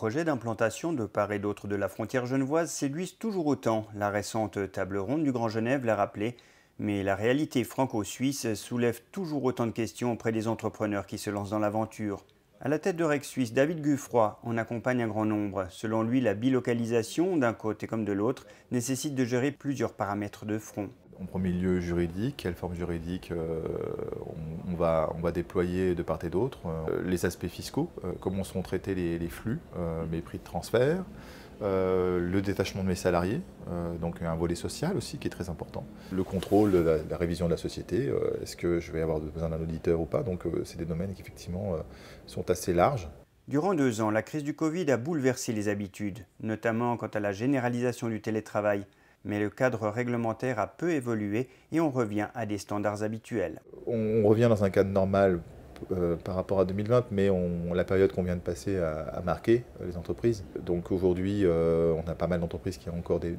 projets d'implantation de part et d'autre de la frontière genevoise séduisent toujours autant. La récente table ronde du Grand Genève l'a rappelé, mais la réalité franco-suisse soulève toujours autant de questions auprès des entrepreneurs qui se lancent dans l'aventure. À la tête de Rex Suisse, David Guffroy en accompagne un grand nombre. Selon lui, la bilocalisation, d'un côté comme de l'autre, nécessite de gérer plusieurs paramètres de front. En premier lieu juridique, quelle forme juridique on va déployer de part et d'autre, les aspects fiscaux, comment seront traités les flux, mes prix de transfert, le détachement de mes salariés, donc un volet social aussi qui est très important, le contrôle, la révision de la société, est-ce que je vais avoir besoin d'un auditeur ou pas, donc c'est des domaines qui effectivement sont assez larges. Durant 2 ans, la crise du Covid a bouleversé les habitudes, notamment quant à la généralisation du télétravail. Mais le cadre réglementaire a peu évolué et on revient à des standards habituels. On revient dans un cadre normal par rapport à 2020, mais la période qu'on vient de passer a marqué les entreprises. Donc aujourd'hui, on a pas mal d'entreprises qui ont encore des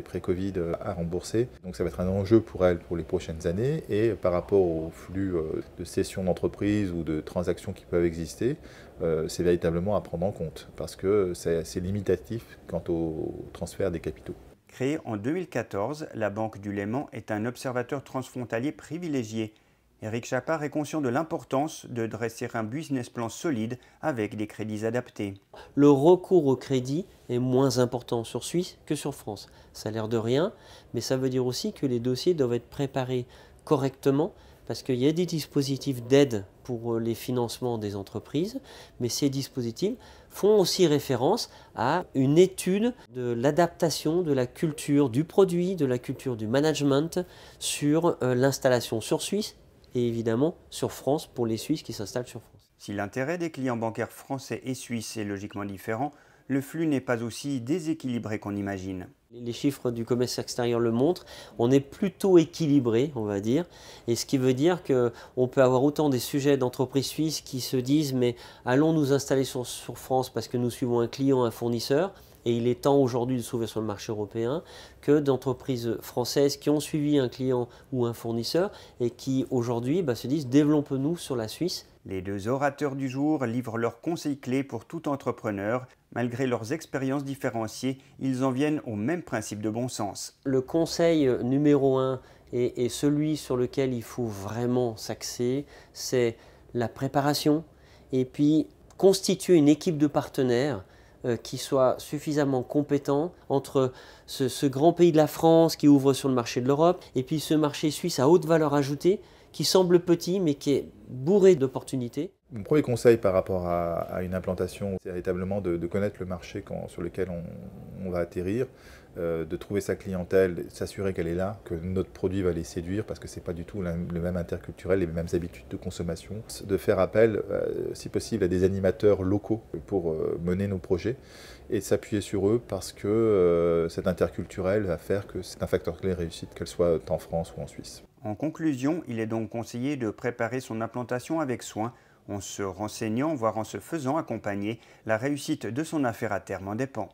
prêts Covid à rembourser. Donc ça va être un enjeu pour elles pour les prochaines années. Et par rapport au flux de cession d'entreprises ou de transactions qui peuvent exister, c'est véritablement à prendre en compte parce que c'est limitatif quant au transfert des capitaux. Créée en 2014, la Banque du Léman est un observateur transfrontalier privilégié. Éric Chapard est conscient de l'importance de dresser un business plan solide avec des crédits adaptés. Le recours au crédit est moins important sur Suisse que sur France. Ça a l'air de rien, mais ça veut dire aussi que les dossiers doivent être préparés correctement parce qu'il y a des dispositifs d'aide pour les financements des entreprises, mais ces dispositifs font aussi référence à une étude de l'adaptation de la culture du produit, de la culture du management sur l'installation sur Suisse et évidemment sur France pour les Suisses qui s'installent sur France. Si l'intérêt des clients bancaires français et suisses est logiquement différent, le flux n'est pas aussi déséquilibré qu'on imagine. Les chiffres du commerce extérieur le montrent, on est plutôt équilibré, on va dire, et ce qui veut dire qu'on peut avoir autant des sujets d'entreprises suisses qui se disent mais allons nous installer sur France parce que nous suivons un client, un fournisseur, et il est temps aujourd'hui de s'ouvrir sur le marché européen, que d'entreprises françaises qui ont suivi un client ou un fournisseur et qui aujourd'hui se disent développons-nous sur la Suisse. Les deux orateurs du jour livrent leurs conseils clés pour tout entrepreneur. Malgré leurs expériences différenciées, ils en viennent au même principe de bon sens. Le conseil numéro 1 et celui sur lequel il faut vraiment s'axer, c'est la préparation et puis constituer une équipe de partenaires qui soit suffisamment compétent entre ce grand pays de la France qui ouvre sur le marché de l'Europe et puis ce marché suisse à haute valeur ajoutée qui semble petit mais qui est bourré d'opportunités. Mon premier conseil par rapport à une implantation, c'est véritablement de connaître le marché sur lequel on va atterrir, de trouver sa clientèle, de s'assurer qu'elle est là, que notre produit va les séduire parce que ce n'est pas du tout le même interculturel, les mêmes habitudes de consommation. De faire appel, si possible, à des animateurs locaux pour mener nos projets et de s'appuyer sur eux parce que cet interculturel va faire que c'est un facteur clé de réussite, qu'elle soit en France ou en Suisse. En conclusion, il est donc conseillé de préparer son implantation avec soin, en se renseignant, voire en se faisant accompagner. La réussite de son affaire à terme en dépend.